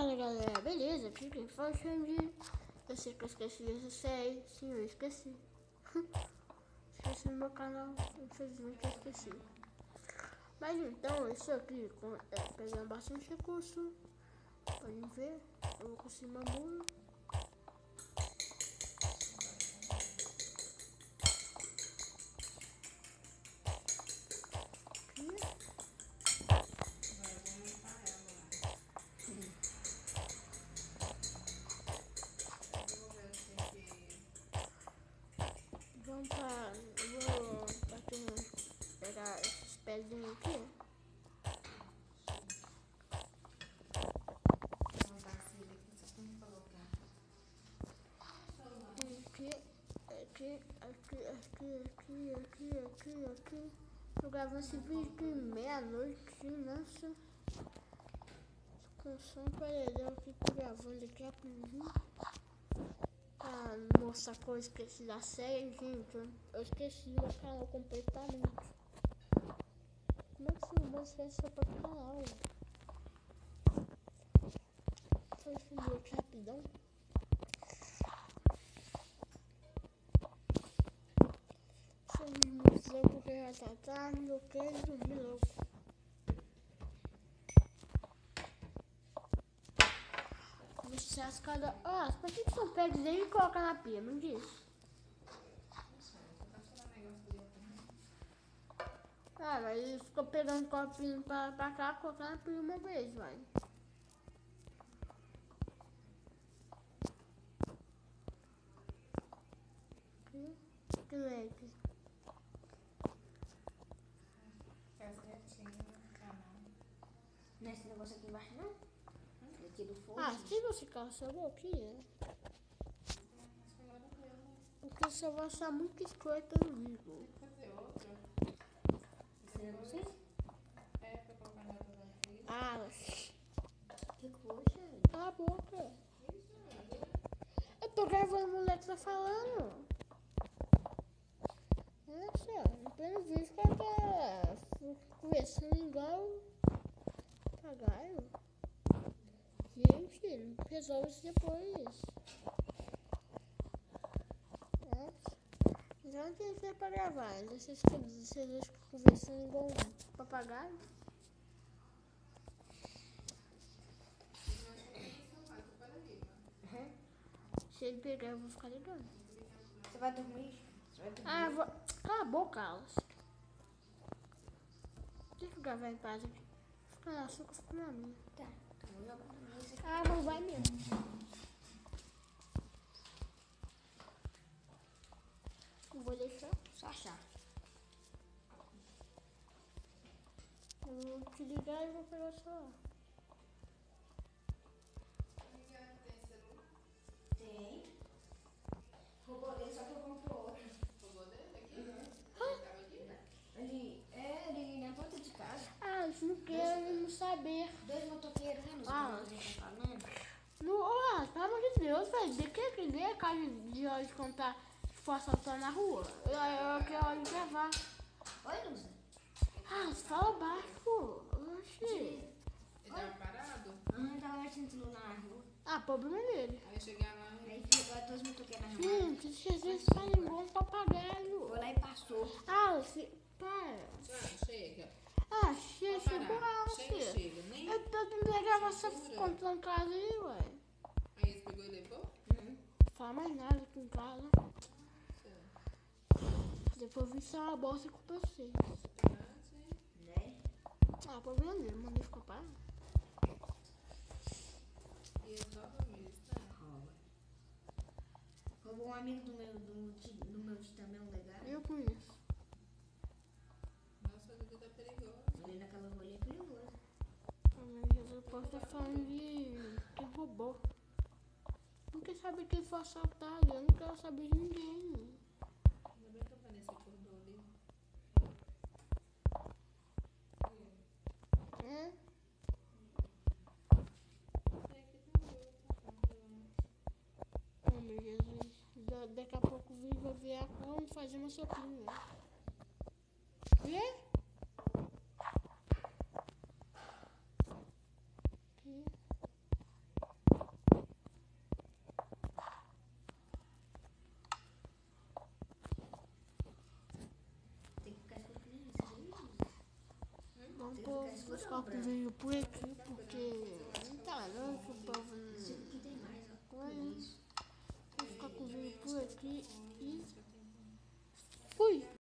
Fala galera, beleza? Aqui quem fala é o Xandi. Eu sei que eu esqueci de vocês. Sim, eu esqueci. Esqueci no meu canal, infelizmente eu esqueci. Mas então, eu estou aqui pegando bastante recurso. Podem ver, eu vou conseguir uma mula. Vamos pra... Vou pegar esses pezinhos aqui. Aqui. Tô gravando esse vídeo de meia-noite, nossa. Com som paredão aqui, tô gravando aqui rapidinho. Pra mostrar que eu esqueci da série, gente. Eu esqueci do meu canal completamente. Como é que você não mostra essa pra canal? Foi esse vídeo aqui rapidão. Porque já tá tarde, eu quero dormir logo. Deixa as escada. Ah, por que são pegos aí e coloca na pia? Me diz. Ah, mas ele ficou pegando copinho pra cá, colocando na pia uma vez, vai. Que leque. Não é esse negócio aqui embaixo, não? Aqui do fogo. Ah, se você calça a boquinha. Porque você vai achar muito escroto no vídeo. Tem que fazer outra. Esse negócio aí? É, pra colocar na outra vasilha. Ah, Que coisa? cala a boca. Eu tô gravando, o moleque tá falando. Nossa, pelo visto que ela tá conversando igual papagaio. Gente, resolve isso depois. Nossa, já não tem tempo pra gravar. Vocês ficam conversando igual um papagaio. Se ele pegar, eu vou ficar ligando. Você vai dormir? Ah, vou... Cala a boca, Alice. Deixa eu gravar em paz aqui. Fica na sua, fica na minha. Tá, então vou jogar na mesa aqui. Ah, não vai mesmo. Não vou deixar. Só achar. Eu vou te ligar e vou pegar o celular. Tem. Roubou dele, só que eu compro outro. Roubou dele aqui? Ele tava aqui? Ele na porta de casa. Ah, isso não quero não saber. 2 motoqueiros, né? Ah. Você tá falando? Não, pelo amor de Deus, velho. De que nem a casa de hoje quando tá forçando na rua? Eu quero observar. Oi, Lusa. Ah, você fala baixo. Oxi. Ele tava parado? Ele tava mexendo no celular na rua. Ah, problema dele. Aí eu cheguei lá Aí ficou 2 motoqueiros na rua. Gente, vocês falam igual um papagaio. Foi lá e passou. Ah, você... Para. chega. Ah, chegou lá, Chega, você. chega. Nem... Eu tô tentando gravar essa contando casa aí, ué. Aí ele pegou e levou? Não fala mais nada aqui em casa. Depois eu vi só uma bolsa com vocês. Né? Ah, problema dele, mandei ficar parado. E ele só dormiu, tá? Rouba. Roubou um amigo do meu tio também, um legal. Eu conheço. Nossa, a vida tá perigosa. Ali naquela rua ali é perigoso. Mas eu posso estar falando de quem roubou. Não quer saber quem foi assaltado, eu não quero saber de ninguém. Ainda bem que a Vanessa acordou ali. É? Oh, meu Jesus. Daqui a pouco o vídeo vai virar como fazer uma sopinha. Vê? vou ficar com o vídeo por aqui, porque tá, não que o povo